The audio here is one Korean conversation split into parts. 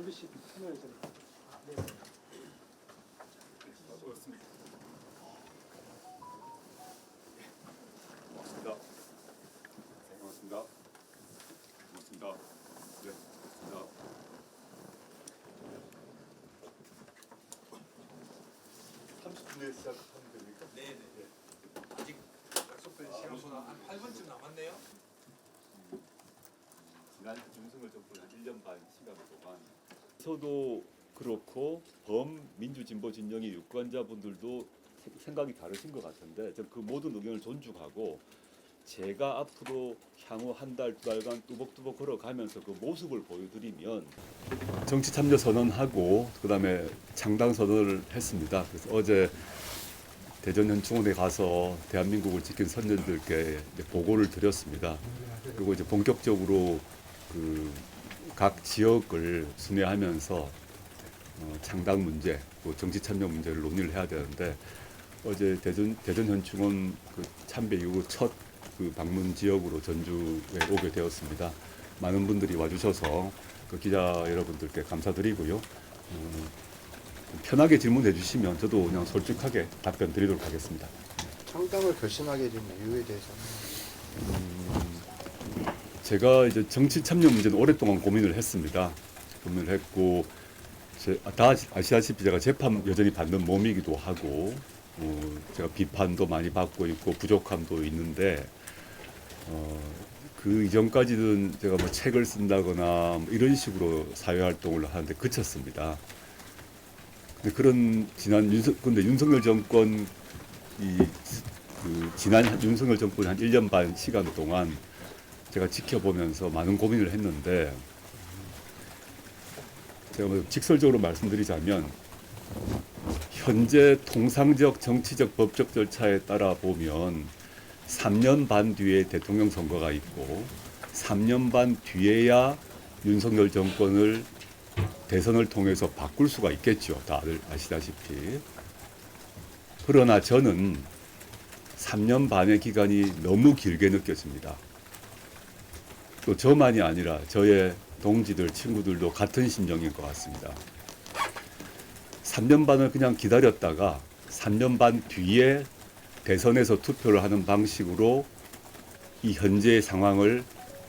MBC 채널에서. 네. 고맙습니다. 고맙습니다. 고맙습니다. 고맙습니다. 네, 고맙습니다. 30분 내에 시작하면 됩니까? 네네. 아직 약속된 시간보다 한 8분쯤 남았네요. 지난 윤석열 정부 한 1년 반 시간 동안 저도 그렇고 범민주진보 진영의 유권자분들도 생각이 다르신 것 같은데 저는 그 모든 의견을 존중하고 제가 앞으로 향후 한 달, 두 달간 뚜벅뚜벅 걸어가면서 그 모습을 보여드리면 정치 참여 선언하고 그다음에 창당 선언을 했습니다. 그래서 어제 대전 현충원에 가서 대한민국을 지킨 선녀들께 이제 보고를 드렸습니다. 그리고 이제 본격적으로 그 각 지역을 순회하면서 창당 문제, 또 정치 참여 문제를 논의를 해야 되는데 어제 대전 현충원 그 참배 이후 첫 그 방문 지역으로 전주에 오게 되었습니다. 많은 분들이 와주셔서 그 기자 여러분들께 감사드리고요. 편하게 질문해 주시면 저도 그냥 솔직하게 답변 드리도록 하겠습니다. 창당을 결심하게 된 이유에 대해서는 제가 이제 정치 참여 문제는 오랫동안 고민을 했습니다. 고민을 했고 다 아시다시피 제가 재판 여전히 받는 몸이기도 하고 제가 비판도 많이 받고 있고 부족함도 있는데 그 이전까지는 제가 뭐 책을 쓴다거나 뭐 이런 식으로 사회 활동을 하는데 그쳤습니다. 근데 근데 윤석열 정권 지난 윤석열 정권 한 1년 반 시간 동안 제가 지켜보면서 많은 고민을 했는데 제가 뭐 직설적으로 말씀드리자면 현재 통상적 정치적 법적 절차에 따라 보면 3년 반 뒤에 대통령 선거가 있고 3년 반 뒤에야 윤석열 정권을 대선을 통해서 바꿀 수가 있겠죠. 다들 아시다시피. 그러나 저는 3년 반의 기간이 너무 길게 느껴집니다. 또 저만이 아니라 저의 동지들, 친구들도 같은 심정인 것 같습니다. 3년 반을 그냥 기다렸다가 3년 반 뒤에 대선에서 투표를 하는 방식으로 이 현재의 상황을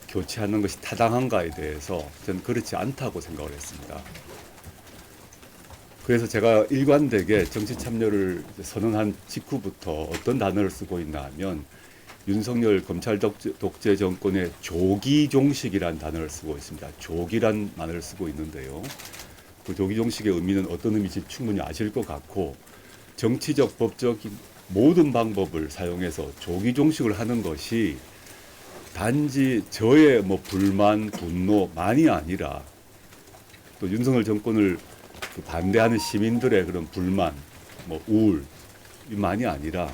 교체하는 것이 타당한가에 대해서 저는 그렇지 않다고 생각을 했습니다. 그래서 제가 일관되게 정치 참여를 선언한 직후부터 어떤 단어를 쓰고 있나 하면 윤석열 검찰 독재 정권의 조기 종식이라는 단어를 쓰고 있습니다. 조기란 단어를 쓰고 있는데요. 그 조기 종식의 의미는 어떤 의미인지 충분히 아실 것 같고 정치적, 법적인 모든 방법을 사용해서 조기 종식을 하는 것이 단지 저의 뭐 불만, 분노만이 아니라 또 윤석열 정권을 반대하는 시민들의 그런 불만, 뭐 우울만이 아니라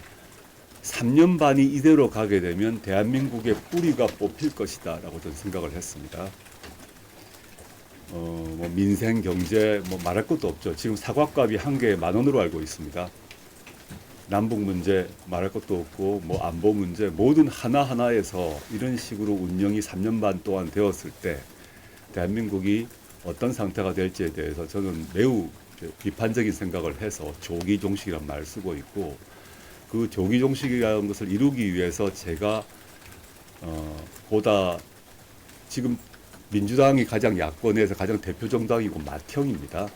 3년 반이 이대로 가게 되면 대한민국의 뿌리가 뽑힐 것이다라고 저는 생각을 했습니다. 뭐 민생, 경제 뭐 말할 것도 없죠. 지금 사과값이 한 개에 10,000원으로 알고 있습니다. 남북 문제 말할 것도 없고 뭐 안보 문제 모든 하나하나에서 이런 식으로 운영이 3년 반 동안 되었을 때 대한민국이 어떤 상태가 될지에 대해서 저는 매우 비판적인 생각을 해서 조기 종식이라는 말을 쓰고 있고 그 조기 종식이라는 것을 이루기 위해서 제가 보다 지금 민주당이 가장 야권에서 가장 대표 정당이고 맏형입니다.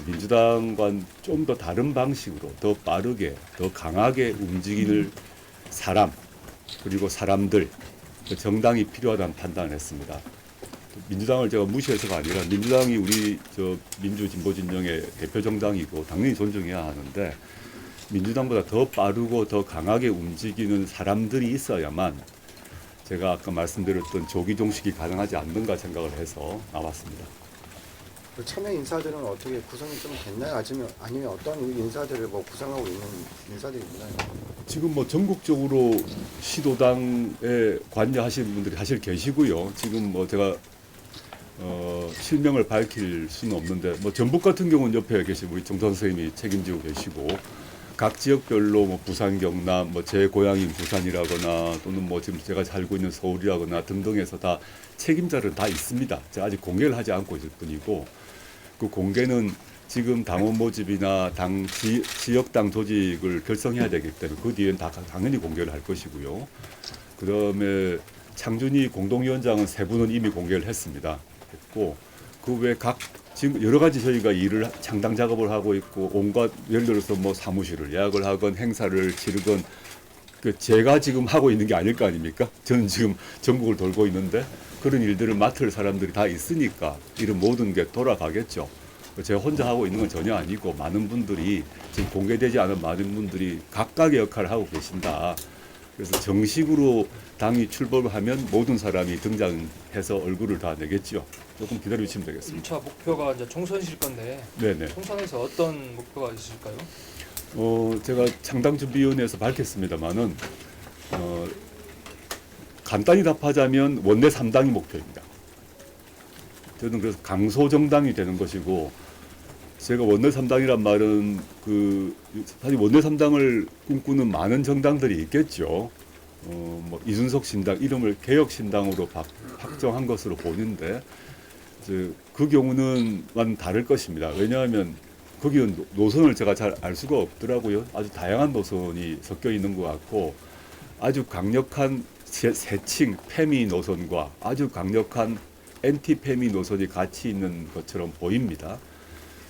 민주당과는 좀 더 다른 방식으로 더 빠르게 더 강하게 움직이는 사람 그리고 사람들 그 정당이 필요하다는 판단을 했습니다. 민주당을 제가 무시해서가 아니라 민주당이 우리 민주진보진영의 대표 정당이고 당연히 존중해야 하는데 민주당보다 더 빠르고 더 강하게 움직이는 사람들이 있어야만 제가 아까 말씀드렸던 조기 종식이 가능하지 않는가 생각을 해서 나왔습니다. 그 참여 인사들은 어떻게 구성이 좀 됐나요? 아니면 어떤 인사들을 뭐 구성하고 있는 인사들이 있나요? 지금 뭐 전국적으로 시도당에 관여하시는 분들이 사실 계시고요. 지금 뭐 제가 실명을 밝힐 수는 없는데 뭐 전북 같은 경우는 옆에 계신 우리 정선 선생님이 책임지고 계시고 각 지역별로 뭐 부산, 경남, 뭐 제 고향인 부산이라거나 또는 뭐 지금 제가 살고 있는 서울이라거나 등등해서 다 책임자는 다 있습니다. 제가 아직 공개를 하지 않고 있을 뿐이고 그 공개는 지금 당원 모집이나 지역당 조직을 결성해야 되기 때문에 그 뒤엔 당연히 공개를 할 것이고요. 그다음에 창준이 공동위원장은 세 분은 이미 공개를 했고 그 외 지금 여러 가지 저희가 일을 창당 작업을 하고 있고 온갖 예를 들어서 뭐 사무실을 예약을 하건 행사를 치르건 그 제가 지금 하고 있는 게 아닐 거 아닙니까? 저는 지금 전국을 돌고 있는데 그런 일들을 맡을 사람들이 다 있으니까 이런 모든 게 돌아가겠죠. 제가 혼자 하고 있는 건 전혀 아니고 많은 분들이 지금 공개되지 않은 많은 분들이 각각의 역할을 하고 계신다. 그래서 정식으로 당이 출범하면 모든 사람이 등장해서 얼굴을 다 내겠죠. 조금 기다려주시면 되겠습니다. 1차 목표가 이제 총선이실 건데 네네. 총선에서 어떤 목표가 있으실까요? 제가 창당준비위원회에서 밝혔습니다만은 간단히 답하자면 원내 3당이 목표입니다. 저는 그래서 강소정당이 되는 것이고 제가 원내 3당이란 말은 사실 원내 3당을 꿈꾸는 많은 정당들이 있겠죠. 뭐 이준석 신당 이름을 개혁신당으로 확정한 것으로 보는데 그 경우는 완 다를 것입니다. 왜냐하면 거기는 노선을 제가 잘 알 수가 없더라고요. 아주 다양한 노선이 섞여 있는 것 같고 아주 강력한 세칭 페미 노선과 아주 강력한 엔티 페미 노선이 같이 있는 것처럼 보입니다.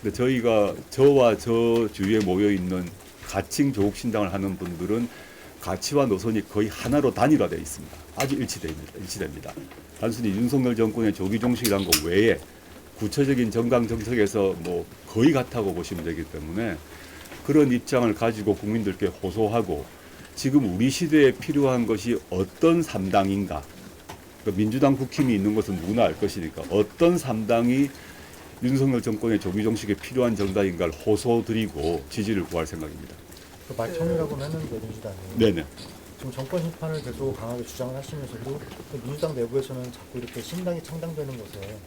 근데 저와 저 주위에 모여 있는 가칭 조국신당을 하는 분들은 가치와 노선이 거의 하나로 단일화되어 있습니다. 아주 일치됩니다. 단순히 윤석열 정권의 조기 종식이란 것 외에 구체적인 정강 정책에서 뭐 거의 같다고 보시면 되기 때문에 그런 입장을 가지고 국민들께 호소하고 지금 우리 시대에 필요한 것이 어떤 3당인가 민주당 국힘이 있는 것은 누구나 알 것이니까 어떤 3당이 윤석열 정권의 조기 종식에 필요한 정당인가를 호소드리고 지지를 구할 생각입니다. 그 말청이라고는 했는데 민주당이 네네. 지금 정권 심판을 계속 강하게 주장을 하시면서도 민주당 내부에서는 자꾸 이렇게 신당이 창당되는 것에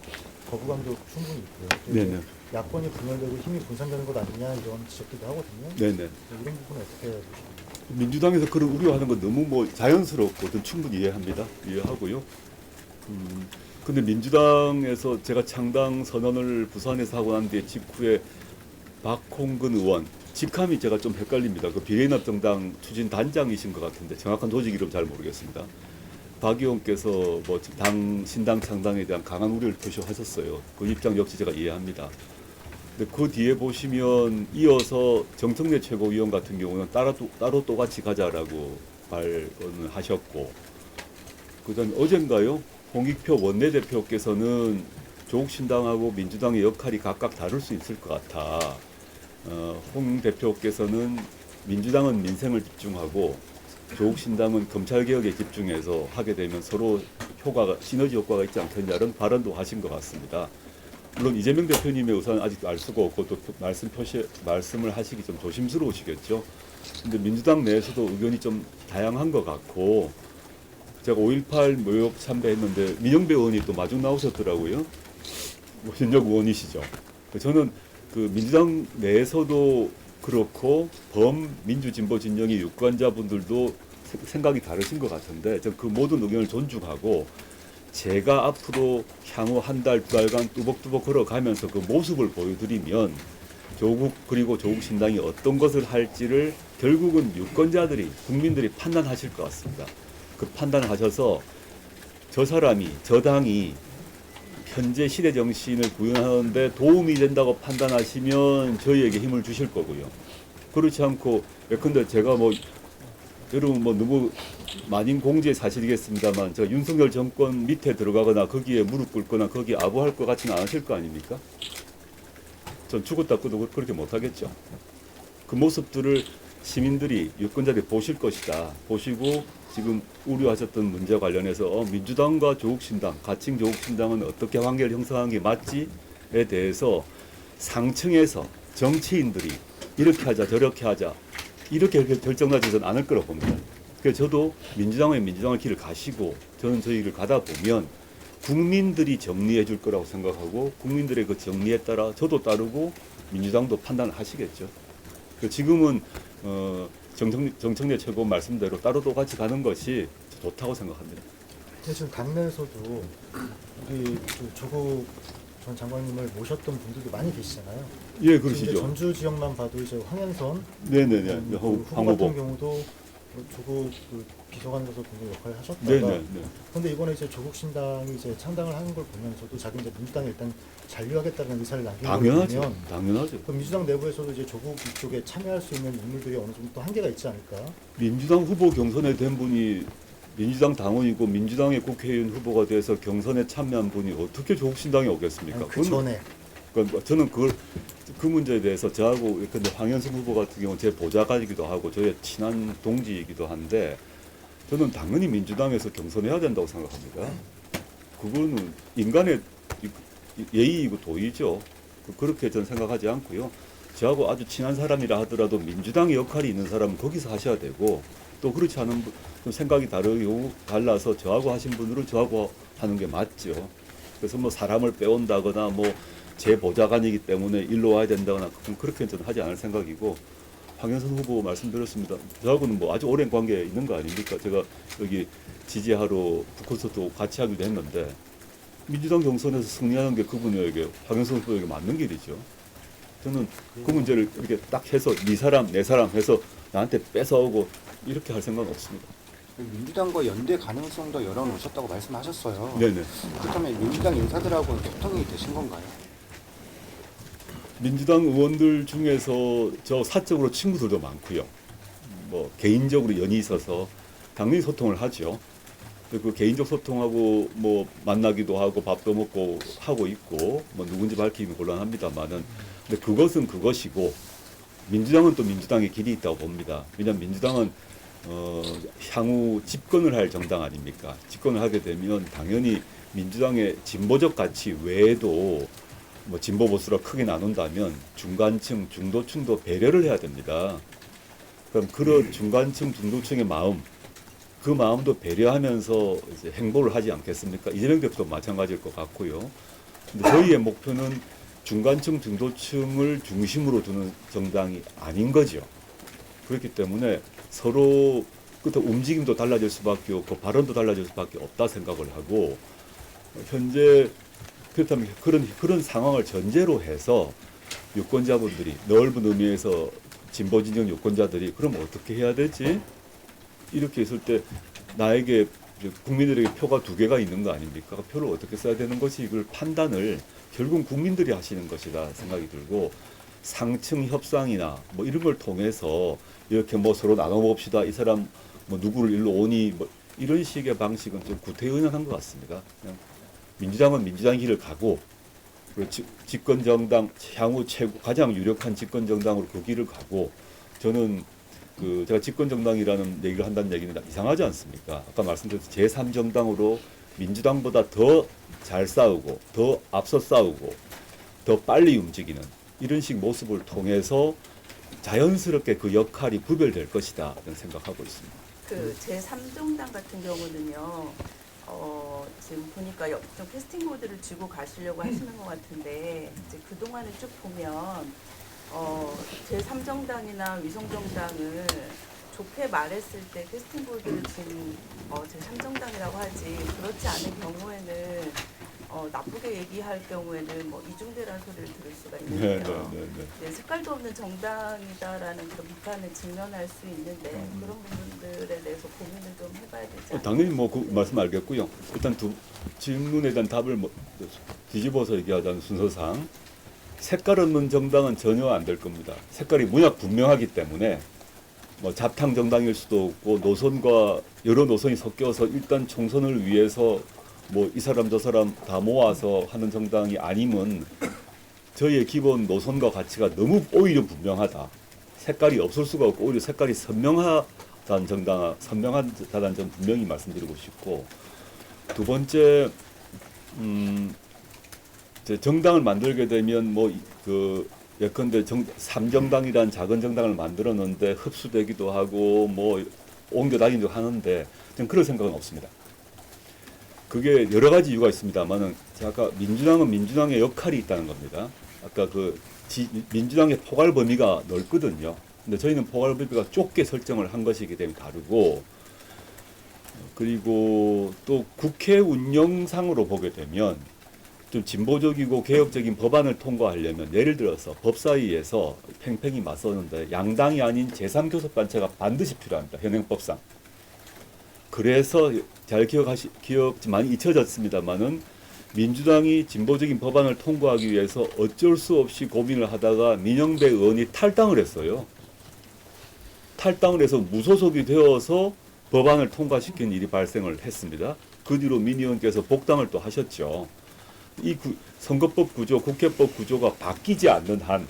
거부감도 충분히 있고요. 네네. 야권이 분열되고 힘이 분산되는 것 아니냐 이런 지적들도 하거든요. 네네. 이런 부분은 어떻게 보십니까? 민주당에서 그런 우려하는 건 너무 뭐 자연스럽고 전 충분히 이해하고요. 근데 민주당에서 제가 창당 선언을 부산에서 하고 난 뒤에 직후에 박홍근 의원, 직함이 제가 좀 헷갈립니다. 그 비례연합정당 추진 단장이신 것 같은데 정확한 조직 이름 잘 모르겠습니다. 박 의원께서 뭐 신당 창당에 대한 강한 우려를 표시하셨어요. 그 입장 역시 제가 이해합니다. 근데 그 뒤에 보시면 이어서 정청래 최고위원 같은 경우는 따로 또 같이 가자라고 발언을 하셨고, 그다음 어젠가요? 홍익표 원내대표께서는 조국신당하고 민주당의 역할이 각각 다를 수 있을 것 같아. 홍 대표께서는 민주당은 민생을 집중하고 조국신당은 검찰개혁에 집중해서 하게 되면 서로 시너지 효과가 있지 않겠냐는 발언도 하신 것 같습니다. 물론 이재명 대표님의 의사는 아직 알 수가 없고 또 말씀을 하시기 좀 조심스러우시겠죠. 근데 민주당 내에서도 의견이 좀 다양한 것 같고, 제가 5.18 모욕 참배했는데 민영배 의원이 또 마중 나오셨더라고요. 현역 의원이시죠. 저는 그 민주당 내에서도 그렇고 범민주진보 진영의 유권자분들도 생각이 다르신 것 같은데 저는 그 모든 의견을 존중하고 제가 앞으로 향후 한 달, 두 달간 뚜벅뚜벅 걸어가면서 그 모습을 보여드리면 그리고 조국신당이 어떤 것을 할지를 결국은 유권자들이, 국민들이 판단하실 것 같습니다. 그 판단을 하셔서 저 당이 현재 시대 정신을 구현하는데 도움이 된다고 판단하시면 저희에게 힘을 주실 거고요. 그렇지 않고, 예컨대 제가 여러분 너무 만인 공지의 사실이겠습니다만 제가 윤석열 정권 밑에 들어가거나 거기에 무릎 꿇거나 거기에 아부할 것 같지는 않으실 거 아닙니까? 전 죽었다 끄도 그렇게 못하겠죠. 그 모습들을 시민들이, 유권자들이 보실 것이다. 보시고 지금 우려하셨던 문제와 관련해서 민주당과 조국신당, 가칭 조국신당은 어떻게 관계를 형성하는 게 맞지에 대해서 상층에서 정치인들이 이렇게 하자 저렇게 하자 이렇게 결정나지는 않을 거라고 봅니다. 그래서 저도 민주당의 길을 가시고 저는 저희 길을 가다 보면 국민들이 정리해 줄 거라고 생각하고 국민들의 그 정리에 따라 저도 따르고 민주당도 판단을 하시겠죠. 지금은 정청래 최고 말씀대로 따로 같이 가는 것이 좋다고 생각합니다. 근데 지금 당내에서도 우리 그 조국 전 장관님을 모셨던 분들도 많이 계시잖아요. 예, 지금 그러시죠. 이제 전주 지역만 봐도 이제 황현선 네네네. 그 황 후보 같은 후보. 경우도 조국 그 비서관으로서 굉장히 역할을 하셨다가 네네네. 근데 이번에 이제 조국 신당이 이제 창당을 하는 걸 보면서도 자기 이제 민주당에 일단 잔류하겠다는 의사를 남긴 걸 당연하죠. 보면 당연하죠. 그 민주당 내부에서도 이제 조국 이쪽에 참여할 수 있는 인물들이 어느 정도 또 한계가 있지 않을까? 민주당 후보 경선에 된 분이 민주당 당원이고 민주당의 국회의원 후보가 돼서 경선에 참여한 분이 어떻게 조국 신당에 오겠습니까? 아니, 그 전에 그러니까 저는 그 문제에 대해서 저하고 근데 황현승 후보 같은 경우 제 보좌관이기도 하고 저의 친한 동지이기도 한데 저는 당연히 민주당에서 경선해야 된다고 생각합니다. 그거는 인간의 예의이고 도의죠. 그렇게 저는 생각하지 않고요. 저하고 아주 친한 사람이라 하더라도 민주당의 역할이 있는 사람은 거기서 하셔야 되고 또 그렇지 않은 좀 생각이 달라서 저하고 하신 분들은 저하고 하는 게 맞죠. 그래서 뭐 사람을 빼온다거나 뭐 제 보좌관이기 때문에 일로 와야 된다거나 그렇게 저는 하지 않을 생각이고 황현선 후보 말씀드렸습니다. 저하고는 뭐 아주 오랜 관계 있는 거 아닙니까? 제가 여기 지지하러 북콘서트 같이 하기도 했는데 민주당 경선에서 승리하는 게 그분에게 황현선 후보에게 맞는 길이죠. 저는 그 문제를 이렇게 딱 해서 네 사람 내 사람 해서 나한테 뺏어오고 이렇게 할 생각은 없습니다. 민주당과 연대 가능성도 열어놓으셨다고 말씀하셨어요. 네네. 그렇다면 민주당 인사들하고는 소통이 되신 건가요? 민주당 의원들 중에서 저 사적으로 친구들도 많고요. 뭐 개인적으로 연이 있어서 당연히 소통을 하죠. 그 개인적 소통하고 뭐 만나기도 하고 밥도 먹고 하고 있고 뭐 누군지 밝히기는 곤란합니다만은 근데 그것은 그것이고 민주당은 또 민주당의 길이 있다고 봅니다. 왜냐하면 민주당은 향후 집권을 할 정당 아닙니까? 집권을 하게 되면 당연히 민주당의 진보적 가치 외에도 뭐 진보 보수로 크게 나눈다면 중간층, 중도층도 배려를 해야 됩니다. 그럼 그런 중간층, 중도층의 마음, 그 마음도 배려하면서 이제 행보를 하지 않겠습니까? 이재명 대표도 마찬가지일 것 같고요. 근데 저희의 목표는 중간층, 중도층을 중심으로 두는 정당이 아닌 거죠. 그렇기 때문에 서로 그때 움직임도 달라질 수밖에 없고 발언도 달라질 수밖에 없다 생각을 하고 현재 그렇다면 그런 상황을 전제로 해서 유권자분들이 넓은 의미에서 진보 진영 유권자들이 그럼 어떻게 해야 되지? 이렇게 있을 때 나에게 국민들에게 표가 두 개가 있는 거 아닙니까? 표를 어떻게 써야 되는 것이 이걸 판단을 결국 국민들이 하시는 것이다 생각이 들고 상층 협상이나 뭐 이런 걸 통해서 이렇게 뭐 서로 나눠봅시다. 이 사람 뭐 누구를 일로 오니 뭐 이런 식의 방식은 좀 구태의연한 것 같습니다. 그냥 민주당은 민주당 길을 가고 그리고 집권 정당 향후 최고 가장 유력한 집권 정당으로 그 길을 가고 저는 제가 집권 정당이라는 얘기를 한다는 얘기는 이상하지 않습니까? 아까 말씀드렸듯이 제3정당으로 민주당보다 더 잘 싸우고 더 앞서 싸우고 더 빨리 움직이는 이런 식 모습을 통해서 자연스럽게 그 역할이 구별될 것이다 이런 생각하고 있습니다. 그 제3정당 같은 경우는요. 지금 보니까 좀 캐스팅 보드를 쥐고 가시려고 하시는 것 같은데 이제 그 동안을 쭉 보면 제3정당이나 위성정당을 좋게 말했을 때 캐스팅 보드를 지금 제3정당이라고 하지 그렇지 않은 경우에는 나쁘게 얘기할 경우에는 뭐 이중대라는 소리를 들을 수가 있는데요. 네, 색깔도 없는 정당이다라는 그런 비판에 직면할 수 있는데 그런 부분들에 대해서 고민을 좀 해봐야 되지 않을까? 당연히 뭐 그 말씀 알겠고요. 일단 질문에 대한 답을 뭐 뒤집어서 얘기하자면 순서상 색깔 없는 정당은 전혀 안 될 겁니다. 색깔이 문약 분명하기 때문에 뭐 잡탕 정당일 수도 없고 노선과 여러 노선이 섞여서 일단 총선을 위해서 뭐 이 사람 저 사람 다 모아서 하는 정당이 아니면 저희의 기본 노선과 가치가 너무 오히려 분명하다. 색깔이 없을 수가 없고 오히려 색깔이 선명하다는 점 분명히 말씀드리고 싶고 두 번째 정당을 만들게 되면 뭐 예컨대 3정당이란 작은 정당을 만들었는데 흡수되기도 하고 뭐 옮겨 다니기도 하는데 저는 그럴 생각은 없습니다. 그게 여러 가지 이유가 있습니다만은 아까 민주당은 민주당의 역할이 있다는 겁니다. 아까 민주당의 포괄 범위가 넓거든요. 근데 저희는 포괄 범위가 좁게 설정을 한 것이기 때문에 다르고 그리고 또 국회 운영상으로 보게 되면 좀 진보적이고 개혁적인 법안을 통과하려면 예를 들어서 법사위에서 팽팽히 맞서는데 양당이 아닌 제3교섭단체가 반드시 필요합니다. 현행법상. 그래서 잘 기억 많이 잊혀졌습니다만은 민주당이 진보적인 법안을 통과하기 위해서 어쩔 수 없이 고민을 하다가 민영배 의원이 탈당을 했어요. 탈당을 해서 무소속이 되어서 법안을 통과시킨 일이 발생을 했습니다. 그 뒤로 민 의원께서 복당을 또 하셨죠. 이 선거법 구조, 국회법 구조가 바뀌지 않는 한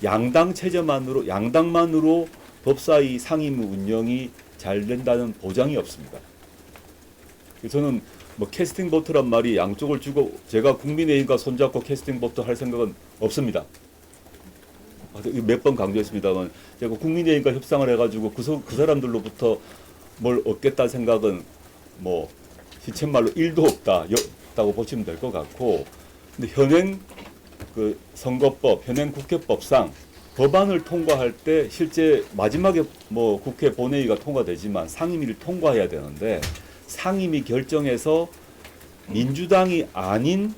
양당 체제만으로 양당만으로 법사위 상임 운영이 잘 된다는 보장이 없습니다. 저는 뭐 캐스팅 보트란 말이 양쪽을 주고 제가 국민의힘과 손잡고 캐스팅 보트 할 생각은 없습니다. 몇 번 강조했습니다만 제가 국민의힘과 협상을 해가지고 그 사람들로부터 뭘 얻겠다 생각은 뭐 시쳇말로 1도 없다고 보시면 될 것 같고, 근데 현행 그 선거법, 현행 국회법상 법안을 통과할 때 실제 마지막에 뭐 국회 본회의가 통과되지만 상임위를 통과해야 되는데 상임위 결정해서 민주당이 아닌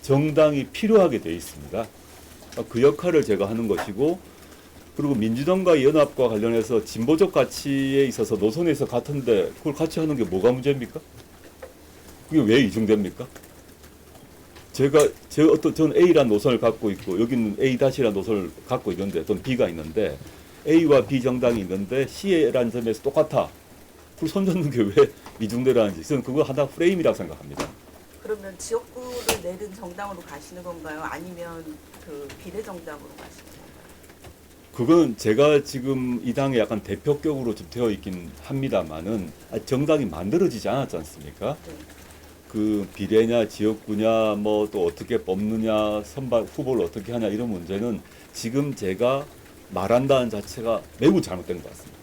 정당이 필요하게 되어 있습니다. 그 역할을 제가 하는 것이고, 그리고 민주당과 연합과 관련해서 진보적 가치에 있어서 노선에서 같은데 그걸 같이 하는 게 뭐가 문제입니까? 그게 왜 이중됩니까? 저는 A라는 노선을 갖고 있고 여기는 A-라는 노선을 갖고 있는데 어떤 B가 있는데 A와 B 정당이 있는데 C라는 점에서 똑같아. 그걸 손잡는 게 왜 이중되라는지 저는 그거 하나 프레임이라고 생각합니다. 그러면 지역구를 내린 정당으로 가시는 건가요? 아니면 그 비례정당으로 가시는 건가요? 그건 제가 지금 이 당에 약간 대표격으로 좀 되어 있긴 합니다만은 정당이 만들어지지 않았지 않습니까? 네. 그 비례냐 지역구냐 뭐 또 어떻게 뽑느냐 선발 후보를 어떻게 하냐 이런 문제는 지금 제가 말한다는 자체가 매우 잘못된 것 같습니다.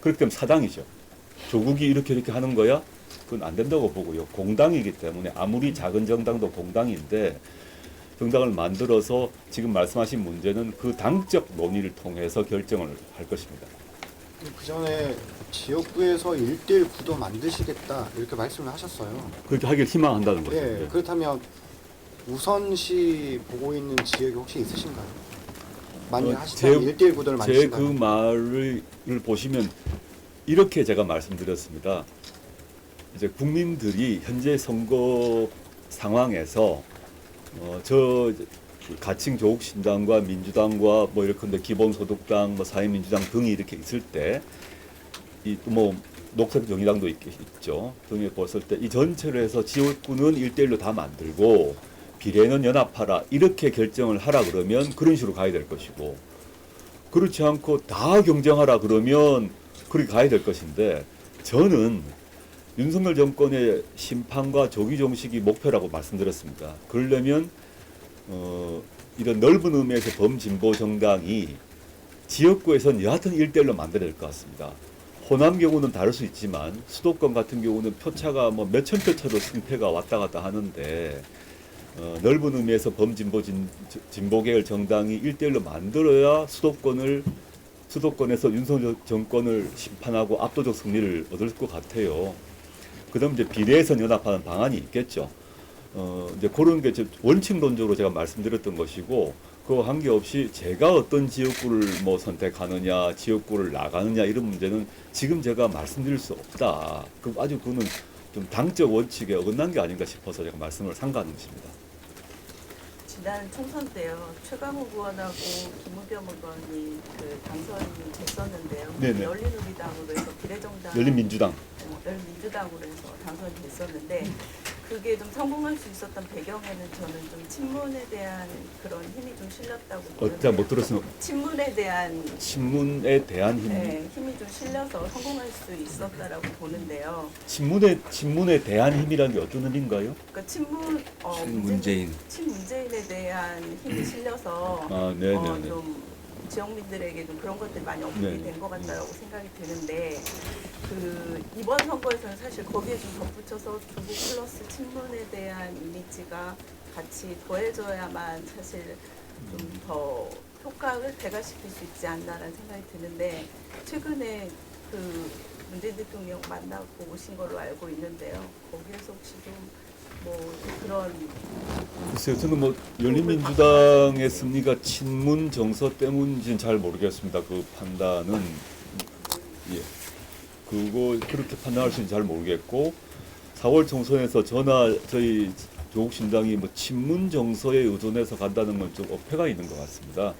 그렇기 때문에 사당이죠. 조국이 이렇게 하는 거야? 그건 안 된다고 보고요. 공당이기 때문에 아무리 작은 정당도 공당인데 정당을 만들어서 지금 말씀하신 문제는 그 당적 논의를 통해서 결정을 할 것입니다. 그 전에 지역구에서 1대1 구도 만드시겠다 이렇게 말씀을 하셨어요. 그렇게 하길 희망한다는 거죠. 예, 그렇다면 우선시 보고 있는 지역이 혹시 있으신가요? 만약 하시다면 1대1 구도를 제 그 만드신다면. 말을 보시면 이렇게 제가 말씀드렸습니다. 이제 국민들이 현재 선거 상황에서 저 가칭 조국신당과 민주당과 뭐 이렇게 기본소득당, 뭐 사회민주당 등이 이렇게 있을 때 이 뭐 녹색정의당도 있죠. 등에 봤을 때 이 전체로 해서 지역구는 1대1로 다 만들고 비례는 연합하라 이렇게 결정을 하라 그러면 그런 식으로 가야 될 것이고, 그렇지 않고 다 경쟁하라 그러면 그렇게 가야 될 것인데, 저는 윤석열 정권의 심판과 조기 종식이 목표라고 말씀드렸습니다. 그러려면 이런 넓은 의미에서 범진보 정당이 지역구에서는 여하튼 1대1로 만들어야 될 것 같습니다. 호남 경우는 다를 수 있지만 수도권 같은 경우는 표차가 뭐 몇천 표 차로 승패가 왔다 갔다 하는데 넓은 의미에서 범진보 진보계열 정당이 1대1로 만들어야 수도권에서 윤석열 정권을 심판하고 압도적 승리를 얻을 것 같아요. 그다음 이제 비례에서 연합하는 방안이 있겠죠. 이제 그런 게 원칙론적으로 제가 말씀드렸던 것이고, 그거 관계없이 제가 어떤 지역구를 뭐 선택하느냐, 지역구를 나가느냐 이런 문제는 지금 제가 말씀드릴 수 없다. 그거는 좀 당적 원칙에 어긋난 게 아닌가 싶어서 제가 말씀을 삼가는 것입니다. 지난 총선 때요, 최강욱 의원하고 김우겸 의원이 그 당선이 됐었는데요. 네네. 열린우리당으로 해서 비례정당, 열린민주당. 열린민주당으로 해서 당선이 됐었는데, 그게 좀 성공할 수 있었던 배경에는 저는 좀 친문에 대한 그런 힘이 좀 실렸다고 보는데요. 잘 못 들었으면 친문에 대한 친문에 대한 힘. 네, 힘이 좀 실려서 성공할 수 있었다라고 보는데요. 친문에 대한 힘이라는 게 어떤 의미인가요? 그러니까 친문 친문재인. 친문재인에 대한 힘이 실려서 네네네. 좀 지역민들에게 좀 그런 것들이 많이 네. 언급이 된 것 같다라고 생각이 드는데, 그 이번 선거에서는 사실 거기에 좀 덧붙여서 조국 플러스 친문에 대한 이미지가 같이 더해져야만 사실 좀 더 효과를 배가시킬 수 있지 않나라는 생각이 드는데, 최근에 그 문재인 대통령 만나고 오신 걸로 알고 있는데요. 거기에서 혹시 좀 뭐 그런 글쎄요, 저는 뭐 열린민주당의 승리가 친문 정서 때문인지는 잘 모르겠습니다. 그 판단은 예, 그거 그렇게 판단할 수 있는지 잘 모르겠고 4월 총선에서 저나 저희 조국신당이 뭐 친문 정서에 의존해서 간다는 건 좀 어폐가 있는 것 같습니다.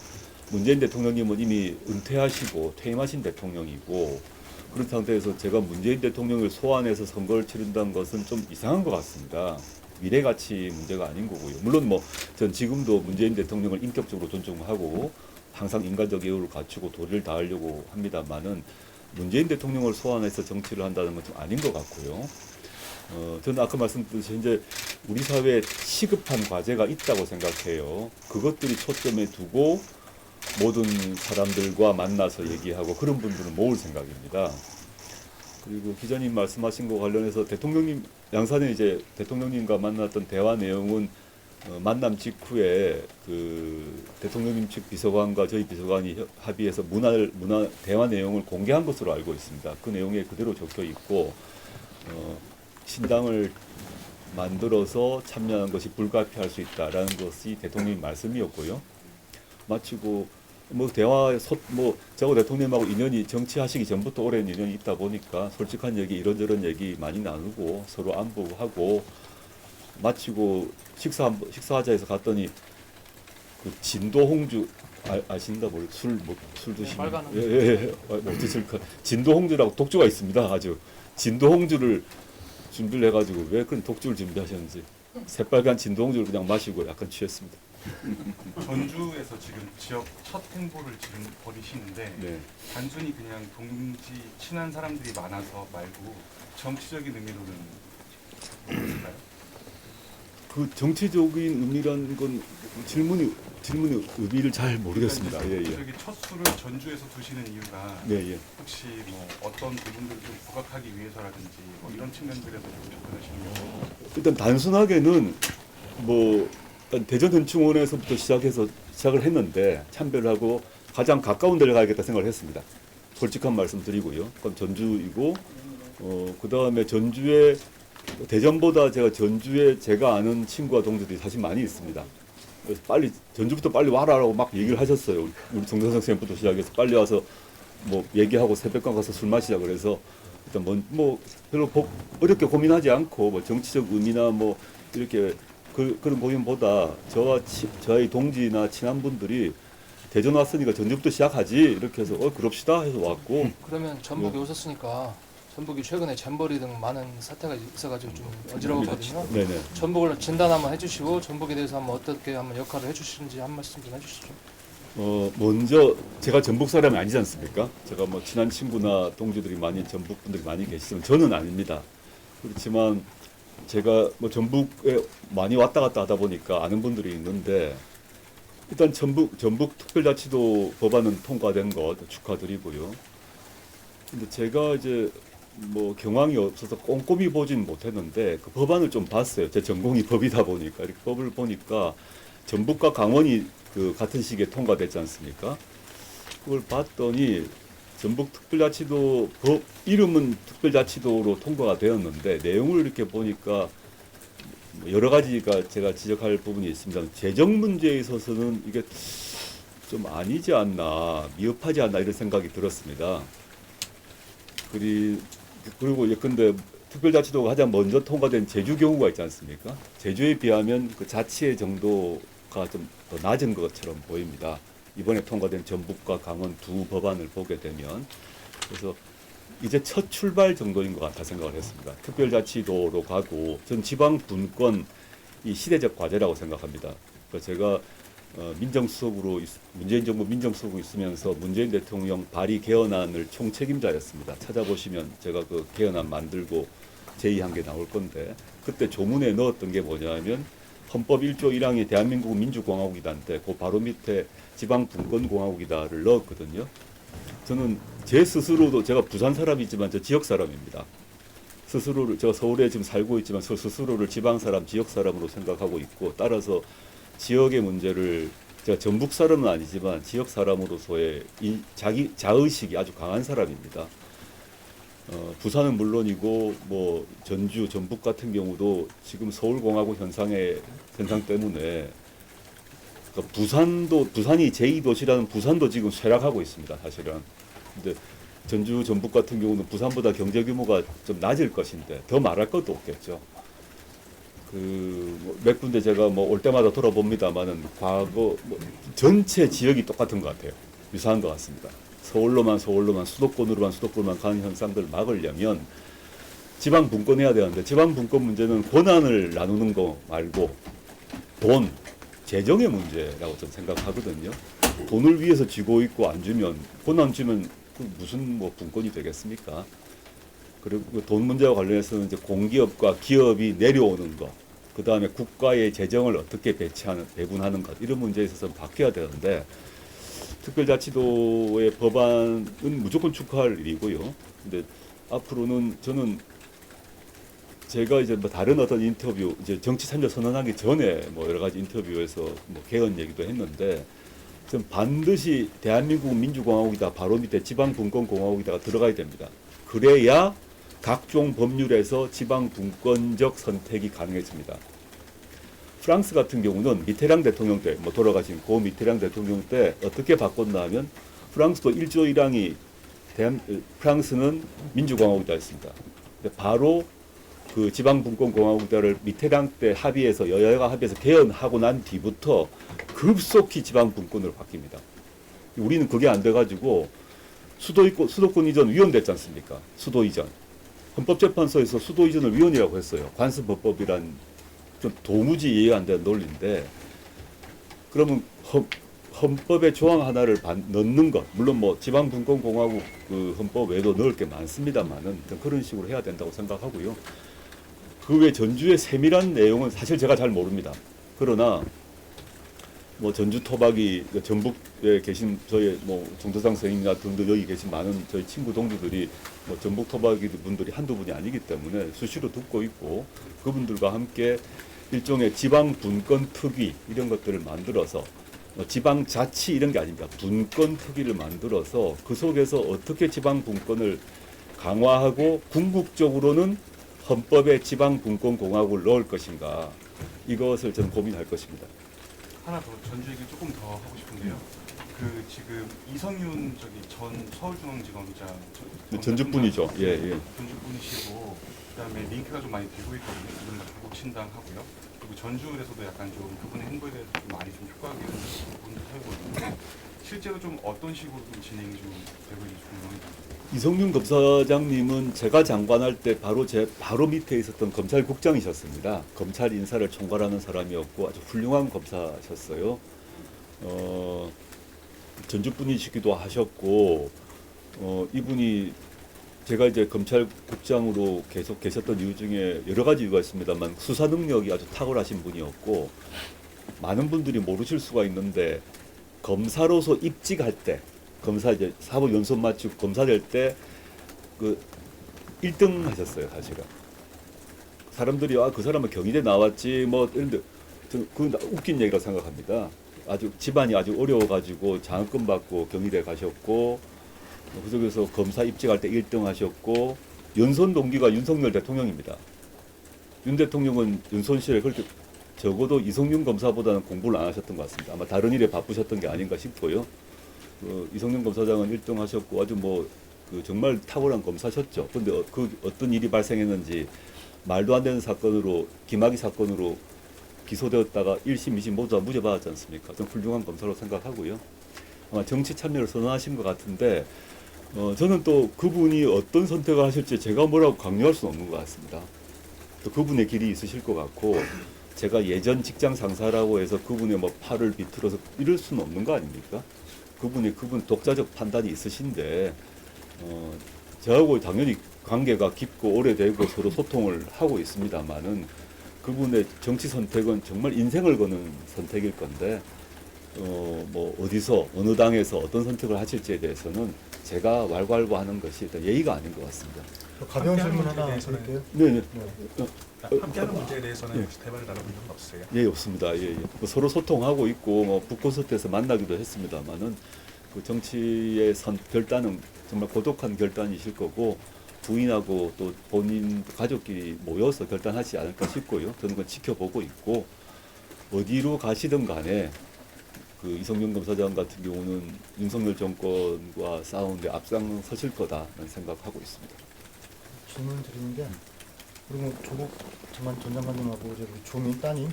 문재인 대통령님은 이미 은퇴하시고 퇴임하신 대통령이고 그런 상태에서 제가 문재인 대통령을 소환해서 선거를 치른다는 것은 좀 이상한 것 같습니다. 미래 가치 문제가 아닌 거고요. 물론 뭐 전 지금도 문재인 대통령을 인격적으로 존중하고 항상 인간적 예우를 갖추고 도리를 다하려고 합니다만은 문재인 대통령을 소환해서 정치를 한다는 건 좀 아닌 것 같고요. 저는 아까 말씀드렸듯이 현재 우리 사회에 시급한 과제가 있다고 생각해요. 그것들이 초점에 두고 모든 사람들과 만나서 얘기하고 그런 분들은 모을 생각입니다. 그리고 기자님 말씀하신 거 관련해서 대통령님 양산에 이제 대통령님과 만났던 대화 내용은 만남 직후에 그 대통령님 측 비서관과 저희 비서관이 합의해서 문화 대화 내용을 공개한 것으로 알고 있습니다. 그 내용에 그대로 적혀 있고 신당을 만들어서 참여하는 것이 불가피할 수 있다라는 것이 대통령님 말씀이었고요. 마치고 뭐 대화 뭐 저하고 대통령님하고 인연이 정치하시기 전부터 오랜 인연이 있다 보니까 솔직한 얘기 이런저런 얘기 많이 나누고 서로 안부하고 마치고 식사하자 해서 갔더니 그 진도홍주 아신다 모르 술 드시는 빨간 예예 어디실까 진도홍주라고 독주가 있습니다. 아주 진도홍주를 준비를 해가지고 왜 그런 독주를 준비하셨는지 새빨간 진도홍주를 그냥 마시고 약간 취했습니다. 전주에서 지금 지역 첫 행보를 지금 벌이시는데 네. 단순히 그냥 동지 친한 사람들이 많아서 말고 정치적인 의미로는 무엇일까요? 그 정치적인 의미라는 건 질문의 의미를 잘 모르겠습니다. 예, 예. 저기 첫 술을 전주에서 두시는 이유가 네, 예. 혹시 뭐 어떤 부분들을 좀 부각하기 위해서라든지 뭐 이런 측면들에서 좀 접근하시는 게 일단 단순하게는 뭐 일단 대전현충원에서부터 시작을 했는데 참배를 하고 가장 가까운 데를 가야겠다 생각을 했습니다. 솔직한 말씀 드리고요. 그럼 전주이고 그 다음에 전주에 대전보다 제가 전주에 제가 아는 친구와 동료들이 사실 많이 있습니다. 그래서 빨리 전주부터 빨리 와라라고 막 얘기를 하셨어요. 우리 정선생 선생님부터 시작해서 빨리 와서 뭐 얘기하고 새벽간 가서 술 마시자 그래서 일단 뭐 별로 어렵게 고민하지 않고 뭐 정치적 의미나 뭐 이렇게 그런 고민보다 저의 동지나 친한 분들이 대전 왔으니까 전주부터 시작하지 이렇게 해서 그럽시다 해서 왔고 그러면 전북에 오셨으니까 전북이 최근에 잼버리 등 많은 사태가 있어가지고 좀 어지러웠거든요. 네네. 전북을 진단 한번 해주시고 전북에 대해서 한번 어떻게 한번 역할을 해주시는지 한 말씀 좀 해주시죠. 먼저 제가 전북 사람이 아니지 않습니까? 제가 뭐 친한 친구나 동지들이 전북 분들이 많이 계시지만 저는 아닙니다. 그렇지만 제가 뭐 전북에 많이 왔다 갔다 하다 보니까 아는 분들이 있는데 일단 전북 특별자치도 법안은 통과된 것 축하드리고요. 근데 제가 이제 뭐 경황이 없어서 꼼꼼히 보진 못했는데 그 법안을 좀 봤어요. 제 전공이 법이다 보니까 이렇게 법을 보니까 전북과 강원이 그 같은 시기에 통과됐지 않습니까? 그걸 봤더니 전북 특별자치도 법 이름은 특별자치도로 통과가 되었는데 내용을 이렇게 보니까 여러 가지가 제가 지적할 부분이 있습니다. 재정 문제에 있어서는 이게 좀 아니지 않나 미흡하지 않나 이런 생각이 들었습니다. 그리고 예컨대 특별자치도가 가장 먼저 통과된 제주 경우가 있지 않습니까? 제주에 비하면 그 자치의 정도가 좀 더 낮은 것처럼 보입니다. 이번에 통과된 전북과 강원 두 법안을 보게 되면 그래서 이제 첫 출발 정도인 것 같아 생각을 했습니다. 특별자치도로 가고 전 지방 분권 이 시대적 과제라고 생각합니다. 제가 문재인 정부 민정수석으로 있으면서 문재인 대통령 발의 개헌안을 총책임자였습니다. 찾아보시면 제가 그 개헌안 만들고 제의한 게 나올 건데 그때 조문에 넣었던 게 뭐냐면 헌법 1조 1항이 대한민국은 민주공화국이다인데 그 바로 밑에 지방분권공화국이다를 넣었거든요. 저는 제 스스로도 제가 부산 사람이지만 저 지역 사람입니다. 스스로를 제가 서울에 지금 살고 있지만 저 스스로를 지방 사람, 지역 사람으로 생각하고 있고 따라서 지역의 문제를 제가 전북 사람은 아니지만 지역 사람으로서의 자기 자의식이 아주 강한 사람입니다. 부산은 물론이고 뭐 전주, 전북 같은 경우도 지금 서울공화국 현상 때문에 그러니까 부산이 제2도시라는 부산도 지금 쇠락하고 있습니다. 사실은. 근데 전주, 전북 같은 경우는 부산보다 경제 규모가 좀 낮을 것인데 더 말할 것도 없겠죠. 몇 군데 제가 뭐 올 때마다 돌아봅니다만은 과거 전체 지역이 똑같은 것 같아요. 유사한 것 같습니다. 서울로만 수도권으로만 가는 현상들을 막으려면 지방 분권해야 되는데 지방 분권 문제는 권한을 나누는 거 말고 돈, 재정의 문제라고 저는 생각하거든요. 돈을 위해서 쥐고 있고 안 주면 권한 주면 무슨 뭐 분권이 되겠습니까? 그리고 돈 문제와 관련해서는 이제 공기업과 기업이 내려오는 것, 그 다음에 국가의 재정을 어떻게 배분하는 것 이런 문제에 있어서 바뀌어야 되는데. 특별자치도의 법안은 무조건 축하할 일이고요. 근데 앞으로는 저는 제가 이제 뭐 다른 어떤 인터뷰, 이제 정치 참여 선언하기 전에 뭐 여러 가지 인터뷰에서 뭐 개헌 얘기도 했는데, 좀 반드시 대한민국 민주공화국이다, 바로 밑에 지방분권공화국이다가 들어가야 됩니다. 그래야 각종 법률에서 지방분권적 선택이 가능해집니다. 프랑스 같은 경우는 미테랑 대통령 때, 뭐 돌아가신 고 미테랑 대통령 때 어떻게 바꿨나 하면 프랑스도 1조 1항이 프랑스는 민주공화국이다 했습니다. 근데 바로 그 지방분권공화국이다를 미테랑 때 합의해서 여야가 합의해서 개헌하고 난 뒤부터 급속히 지방분권으로 바뀝니다. 우리는 그게 안 돼가지고 수도권 이전 위헌됐지 않습니까? 수도 이전. 헌법재판소에서 수도 이전을 위헌이라고 했어요. 관습법법이란 좀 도무지 이해가 안 되는 논리인데, 그러면 헌법의 조항 하나를 넣는 것, 물론 뭐 지방분권공화국 그 헌법 외에도 넣을 게 많습니다만은 그런 식으로 해야 된다고 생각하고요. 그 외 전주의 세밀한 내용은 사실 제가 잘 모릅니다. 그러나 뭐 전주 토박이 전북에 계신 저희 뭐 정도상 선생님이나 등등 여기 계신 많은 저희 친구 동지들이 뭐 전북 토박이 분들이 한두 분이 아니기 때문에 수시로 듣고 있고, 그분들과 함께 일종의 지방 분권 특위 이런 것들을 만들어서 지방 자치 이런 게 아닙니다. 분권 특위를 만들어서 그 속에서 어떻게 지방 분권을 강화하고 궁극적으로는 헌법에 지방 분권 공화국을 넣을 것인가, 이것을 저는 고민할 것입니다. 하나 더 전주 얘기 조금 더 하고 싶은데요. 그 지금 이성윤 전 서울중앙지검장 전주분이죠. 예. 전주분이시고, 그다음에 링크가 좀 많이 되고 있거든요. 이분은 자국 신당하고요. 그리고 전주에서도 약간 좀 그분의 행보에 대해서 좀 많이 좀 효과가 있는 부분도 살고 있는데, 실제로 좀 어떤 식으로 좀 진행이 좀 되고 있는지 궁금합니다. 이성윤 검사장님은 제가 장관할 때 바로 밑에 있었던 검찰국장이셨습니다. 검찰 인사를 총괄하는 사람이었고 아주 훌륭한 검사셨어요. 전주분이시기도 하셨고, 이분이 제가 이제 검찰국장으로 계속 계셨던 이유 중에 여러 가지 이유가 있습니다만 수사 능력이 아주 탁월하신 분이었고, 많은 분들이 모르실 수가 있는데 검사로서 입직할 때, 검사 이제 사법 연수원 마치고 검사 될 때 그 1등 하셨어요. 사실은 사람들이 그 사람은 경희대 나왔지 뭐 이런데 그건 웃긴 얘기라고 생각합니다. 아주 집안이 아주 어려워가지고 장학금 받고 경희대 가셨고, 그 속에서 검사 입직할 때 1등 하셨고, 연선 동기가 윤석열 대통령입니다. 윤 대통령은 윤선실에 그렇게 적어도 이성윤 검사보다는 공부를 안 하셨던 것 같습니다. 아마 다른 일에 바쁘셨던 게 아닌가 싶고요. 이성윤 검사장은 1등 하셨고 아주 정말 탁월한 검사셨죠. 그런데 어떤 일이 발생했는지 말도 안 되는 사건으로, 김학의 사건으로 기소되었다가 1심, 2심 모두 다 무죄 받았지 않습니까? 좀 훌륭한 검사로 생각하고요. 아마 정치 참여를 선언하신 것 같은데, 저는 또 그분이 어떤 선택을 하실지 제가 뭐라고 강요할 수는 없는 것 같습니다. 또 그분의 길이 있으실 것 같고, 제가 예전 직장 상사라고 해서 그분의 뭐 팔을 비틀어서 이럴 수는 없는 거 아닙니까? 그분 독자적 판단이 있으신데, 저하고 당연히 관계가 깊고 오래되고 서로 소통을 하고 있습니다만은 그분의 정치 선택은 정말 인생을 거는 선택일 건데, 뭐 어디서 어느 당에서 어떤 선택을 하실지에 대해서는 제가 왈가왈부하는 것이 일단 예의가 아닌 것 같습니다. 가벼운 질문 문제에 하나 대해서는 드릴게요. 네. 함께하는 문제에 대해서는 예. 혹시 대화를 나눠본 적은 없으세요? 예, 없습니다. 예. 뭐 서로 소통하고 있고 뭐 북콘서트에서 만나기도 했습니다만은 그 정치의 결단은 정말 고독한 결단이실 거고, 부인하고 또 본인 가족끼리 모여서 결단하지 않을까 싶고요. 저는 그건 지켜보고 있고 어디로 가시든 간에 그 이성윤 검사장 같은 경우는 윤석열 정권과 싸우는데 앞장서실 거다라는 생각하고 있습니다. 질문 드리는 게 그리고 조국 전 장관님하고 이제 우리 조민 따님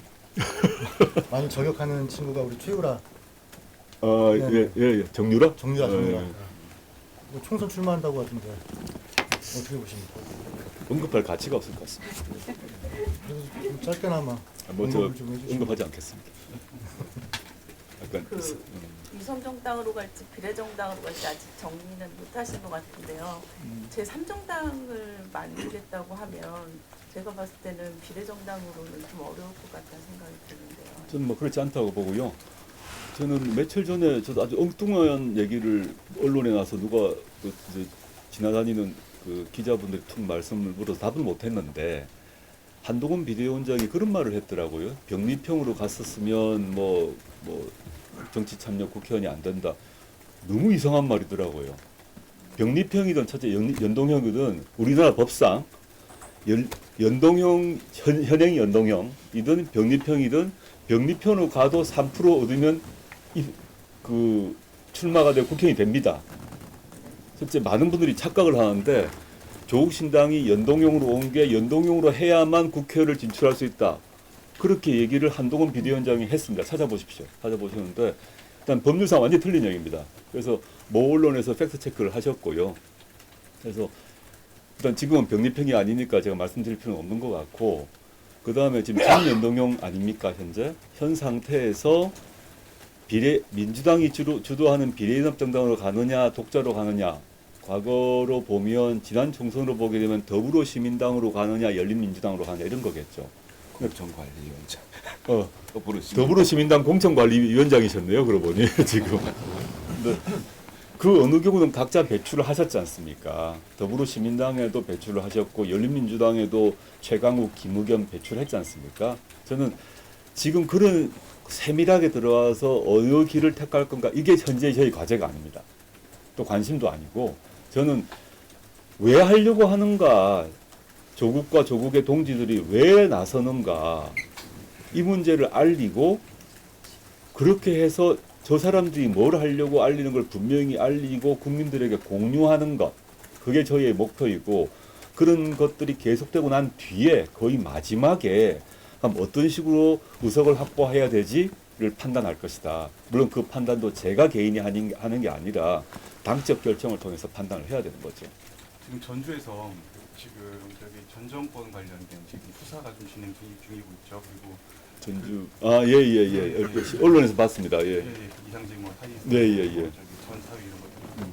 많이 저격하는 친구가 우리 최유라 예. 정유라? 정유라 예. 뭐 총선 출마한다고 하던데 어떻게 보십니까? 언급할 가치가 없을 것 같습니다. 그래서 좀 짧게나마 뭐저 언급을 좀 해주시면. 언급하지 않겠습니다. 약간 그 위성정당으로 갈지 비례정당으로 갈지 아직 정리는 못하신 것 같은데요. 제 3정당을 만들겠다고 하면 제가 봤을 때는 비례정당으로는 좀 어려울 것 같다는 생각이 드는데요. 저는 뭐 그렇지 않다고 보고요. 저는 며칠 전에 저도 아주 엉뚱한 얘기를 언론에 나서 누가 이제 지나다니는 그 기자분들이 툭 말씀을 물어서 답을 못했는데 한동훈 비대위원장이 그런 말을 했더라고요. 병리평으로 갔었으면 뭐 정치 참여 국회의원이 안 된다. 너무 이상한 말이더라고요. 병리평이든 첫째 연동형이든 우리나라 법상 연동형 현행 연동형이든 병리평이든 병리평으로 가도 3% 얻으면 그 출마가 되고 국회의원이 됩니다. 실제 많은 분들이 착각을 하는데 조국 신당이 연동형으로 온 게 연동형으로 해야만 국회를 진출할 수 있다. 그렇게 얘기를 한동훈 비대위원장이 했습니다. 찾아보십시오. 찾아보시는데 일단 법률상 완전히 틀린 얘기입니다. 그래서 모 언론에서 팩트 체크를 하셨고요. 그래서 일단 지금은 병리평이 아니니까 제가 말씀드릴 필요는 없는 것 같고 그 다음에 지금 준연동형 아닙니까 현 상태에서 민주당이 주도하는 비례연합정당으로 가느냐 독자로 가느냐 과거로 보면 지난 총선으로 보게 되면 더불어시민당으로 가느냐 열린민주당으로 가느냐 이런 거겠죠. 공정관리위원장. 더불어시민당 공천관리위원장이셨네요. 그러고 보니 지금. 근데 그 어느 경우는 각자 배출을 하셨지 않습니까? 더불어시민당에도 배출을 하셨고 열린민주당에도 최강욱, 김의겸 배출했지 않습니까? 저는 지금 그런 세밀하게 들어와서 어느 길을 택할 건가 이게 현재 저희 과제가 아닙니다. 또 관심도 아니고 저는 왜 하려고 하는가 조국과 조국의 동지들이 왜 나서는가 이 문제를 알리고 그렇게 해서 저 사람들이 뭘 하려고 알리는 걸 분명히 알리고 국민들에게 공유하는 것 그게 저희의 목표이고 그런 것들이 계속되고 난 뒤에 거의 마지막에 어떤 식으로 의석을 확보해야 되지를 판단할 것이다. 물론 그 판단도 제가 개인이 하는 게 아니라 당적 결정을 통해서 판단을 해야 되는 거죠. 지금 전주에서 지금 저기 전 정권 관련된 지금 수사가 좀 진행 중이고 있죠. 그리고 전주 예예 언론에서 봤습니다. 예. 이상직 뭐 사이 예. 저기 전 사위 이런 것들.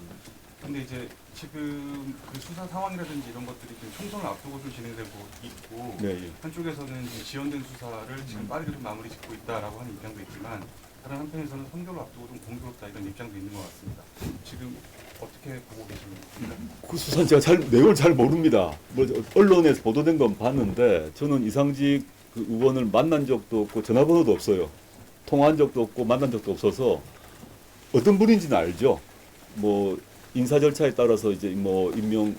근데 이제 지금 그 수사 상황이라든지 이런 것들이 지금 총선을 앞두고 좀 진행되고 있고 네. 한쪽에서는 지연된 수사를 지금 빠르게 좀 마무리 짓고 있다라고 하는 입장도 있지만 다른 한편에서는 선거를 앞두고 좀 공교롭다 이런 입장도 있는 것 같습니다. 지금 어떻게 보고 계십니까? 그 수사는 제가 내용을 잘 모릅니다. 뭐 언론에서 보도된 건 봤는데 저는 이상직 그 의원을 만난 적도 없고 전화번호도 없어요. 통화한 적도 없고 만난 적도 없어서 어떤 분인지는 알죠. 뭐 인사 절차에 따라서 이제 뭐 임명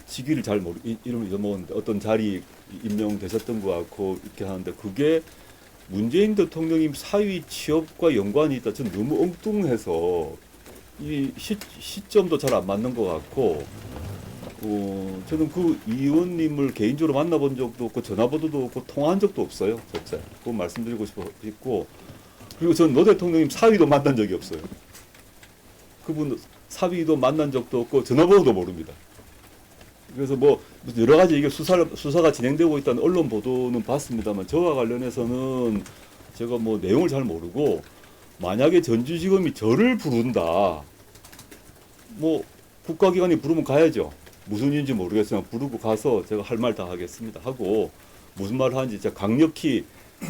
직위를 잘 이름을 잊어먹었는데 어떤 자리 임명되셨던 것 같고 이렇게 하는데 그게 문재인 대통령이 사위 취업과 연관이 있다. 저는 너무 엉뚱해서 이 시점도 잘 안 맞는 것 같고 저는 그 이 의원님을 개인적으로 만나본 적도 없고 전화번호도 없고 통화한 적도 없어요. 첫째 그건 말씀드리고 싶고 그리고 전 노 대통령님 사위도 만난 적이 없어요. 그분 사위도 만난 적도 없고 전화번호도 모릅니다. 그래서 뭐 여러 가지 이게 수사가 진행되고 있다는 언론 보도는 봤습니다만 저와 관련해서는 제가 뭐 내용을 잘 모르고 만약에 전주지검이 저를 부른다 뭐 국가기관이 부르면 가야죠. 무슨 일인지 모르겠으나 부르고 가서 제가 할 말 다 하겠습니다 하고 무슨 말을 하는지 제가 강력히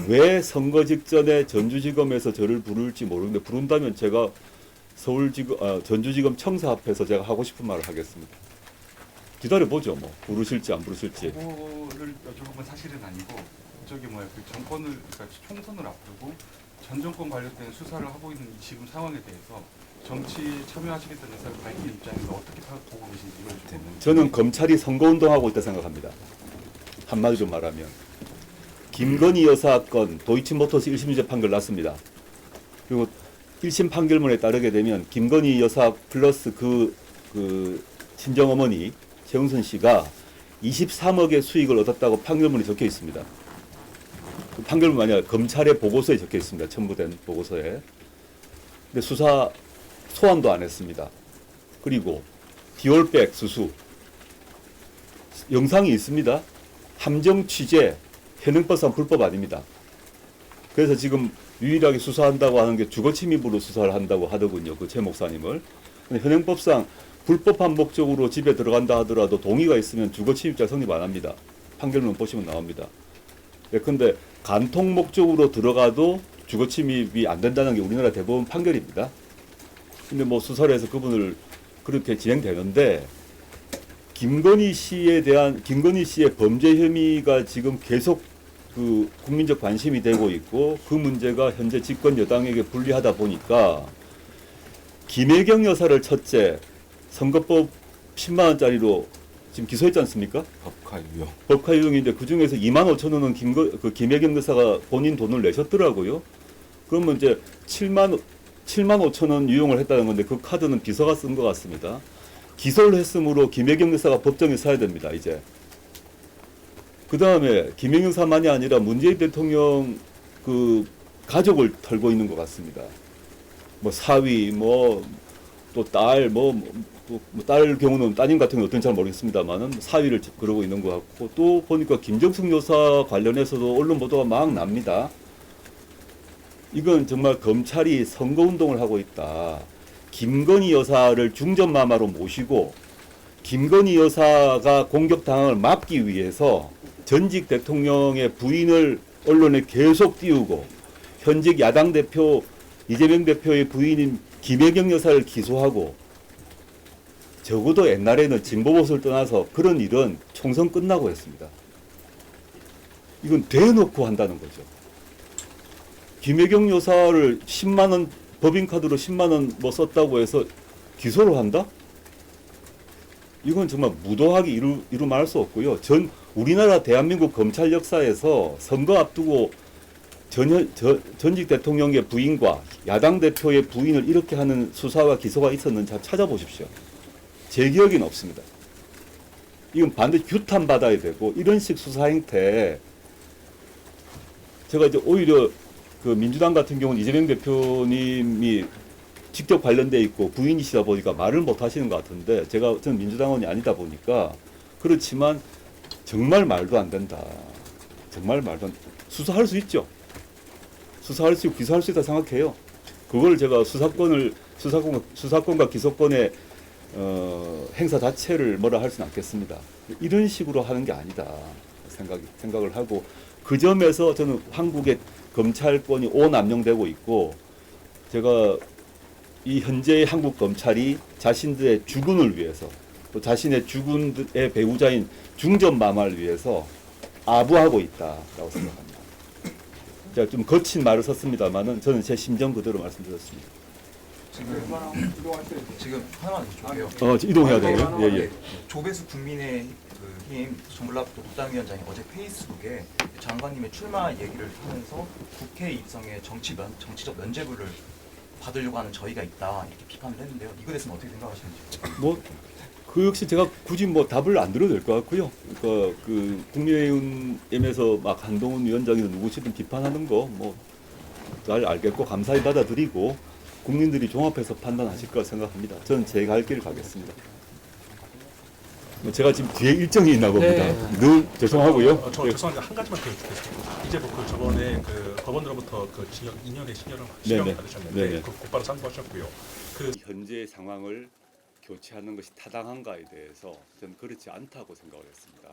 왜 선거 직전에 전주지검에서 저를 부를지 모르는데 부른다면 제가 전주지검 청사 앞에서 제가 하고 싶은 말을 하겠습니다. 기다려보죠. 뭐 부르실지 안 부르실지. 그거를 여쭤본 건 사실은 아니고 저기 뭐야 그 정권을 그러니까 총선을 앞두고 전 정권 관련된 수사를 하고 있는 이 지금 상황에 대해서 정치 참여하시겠다는 의사를 밝힌 입장에서 어떻게 보고 계신지 이걸 좀 저는 검찰이 선거운동하고 있다 생각합니다. 한마디로 말하면 김건희 여사 건 도이치모터스 1심 유죄 판결 났습니다. 그리고 1심 판결문에 따르게 되면 김건희 여사 플러스 그 친정어머니 최은순 씨가 23억의 수익을 얻었다고 판결문에 적혀 있습니다. 그 판결문이 아니라 검찰의 보고서에 적혀 있습니다. 첨부된 보고서에. 근데 수사 소환도 안 했습니다. 그리고 디올백 수수 영상이 있습니다. 함정 취재 현행법상 불법 아닙니다. 그래서 지금 유일하게 수사한다고 하는 게 주거침입으로 수사를 한다고 하더군요. 그 최 목사님을. 근데 현행법상 불법한 목적으로 집에 들어간다 하더라도 동의가 있으면 주거침입자 성립 안 합니다. 판결문 보시면 나옵니다. 예컨대 간통 목적으로 들어가도 주거침입이 안 된다는 게 우리나라 대법원 판결입니다. 근데 뭐 수사를 해서 그분을 그렇게 진행되는데 김건희 씨의 범죄 혐의가 지금 계속 그 국민적 관심이 되고 있고 그 문제가 현재 집권 여당에게 불리하다 보니까 김혜경 여사를 첫째 선거법 10만 원짜리로 지금 기소했지 않습니까? 법카유용. 법카유용인데 그 중에서 2만 5천 원은 김혜경 여사가 본인 돈을 내셨더라고요. 그러면 이제 7만 5천 원 유용을 했다는 건데 그 카드는 비서가 쓴 것 같습니다. 기소를 했으므로 김혜경 여사가 법정에 서야 됩니다. 이제. 그 다음에 김혜경 여사만이 아니라 문재인 대통령 그 가족을 털고 있는 것 같습니다. 뭐 사위, 또 딸, 딸 경우는 따님 같은 경우 어떤지 잘 모르겠습니다만은 사위를 그러고 있는 것 같고 또 보니까 김정숙 여사 관련해서도 언론 보도가 막 납니다. 이건 정말 검찰이 선거운동을 하고 있다. 김건희 여사를 중전마마로 모시고 김건희 여사가 공격당함을 막기 위해서 전직 대통령의 부인을 언론에 계속 띄우고 현직 야당 대표 이재명 대표의 부인인 김혜경 여사를 기소하고 적어도 옛날에는 진보보수를 떠나서 그런 일은 총선 끝나고 했습니다. 이건 대놓고 한다는 거죠. 김혜경 여사를 10만 원 법인카드로 10만 원 썼다고 해서 기소를 한다? 이건 정말 무도하게 이루 말할 수 없고요. 우리나라 대한민국 검찰 역사에서 선거 앞두고 전직 대통령의 부인과 야당 대표의 부인을 이렇게 하는 수사와 기소가 있었는지 찾아보십시오. 제 기억에는 없습니다. 이건 반드시 규탄받아야 되고 이런 식 수사 행태 제가 이제 오히려 그 민주당 같은 경우는 이재명 대표님이 직접 관련돼 있고 부인이시다 보니까 말을 못 하시는 것 같은데 저는 민주당원이 아니다 보니까 그렇지만 정말 말도 안 된다. 정말 말도 안 된다. 수사할 수 있죠. 수사할 수 있고 기소할 수 있다 생각해요. 그걸 제가 수사권과 기소권의 행사 자체를 뭐라 할 수는 않겠습니다. 이런 식으로 하는 게 아니다 생각을 하고 그 점에서 저는 한국의 검찰권이 오남용되고 있고 제가 이 현재의 한국 검찰이 자신들의 주군을 위해서 또 자신의 주군의 배우자인 중전마마를 위해서 아부하고 있다라고 생각합니다. 제가 좀 거친 말을 썼습니다만은 저는 제 심정 그대로 말씀드렸습니다. 지금 하나만 좁혀요. 이동해야 돼요. 예. 조배수 국민의힘 정물랍 국당위원장이 어제 페이스북에 장관님의 출마 얘기를 하면서 국회 입성의 정치적 면죄부를 받으려고 하는 저희가 있다 이렇게 비판을 했는데요. 이거에 대해서는 어떻게 생각하시는지? 그 역시 제가 굳이 답을 안 드려도 될 것 같고요. 그러니까 그 국민의힘에서 막 한동훈 위원장이나 누구시든 비판하는 거 잘 알겠고 감사히 받아들이고 국민들이 종합해서 판단하실 거라 생각합니다. 저는 제 갈 길 가겠습니다. 제가 지금 뒤에 일정이 있나 봅니다. 네. 늘 죄송하고요. 죄송한데 한 가지만 더 여쭙겠습니다. 이제 저번에 법원으로부터 징역 2년의 실형을 받으셨는데 곧바로 상고하셨고요. 현재 상황을 교체하는 것이 타당한가에 대해서 저는 그렇지 않다고 생각을 했습니다.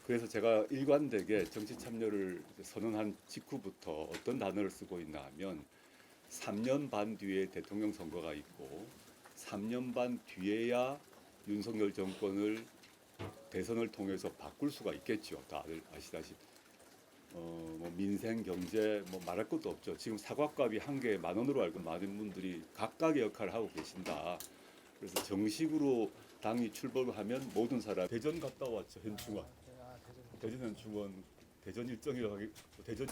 그래서 제가 일관되게 정치 참여를 선언한 직후부터 어떤 단어를 쓰고 있나 하면 3년 반 뒤에 대통령 선거가 있고 3년 반 뒤에야 윤석열 정권을 대선을 통해서 바꿀 수가 있겠죠. 다들 아시다시피. 뭐 민생, 경제 뭐 말할 것도 없죠. 지금 사과값이 한 개에 10,000원으로 알고 많은 분들이 각각의 역할을 하고 계신다. 그래서 정식으로 당이 출범하면 모든 사람 대전 갔다 왔죠. 현충원. 대전 현충원 대전 일정이라고 하기 대전.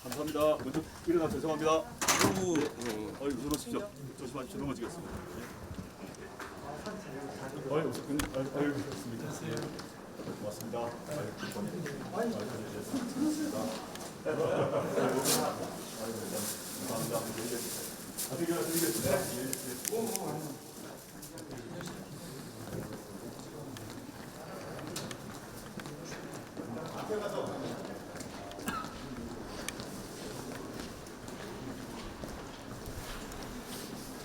감사합니다. 먼저 일어나 죄송합니다. 아이고 들어오십시오. 조심하십시오. 넘어지겠습니다. 아이고 좋습니다. 고맙습니다. 감사합니다. 드리겠습니다.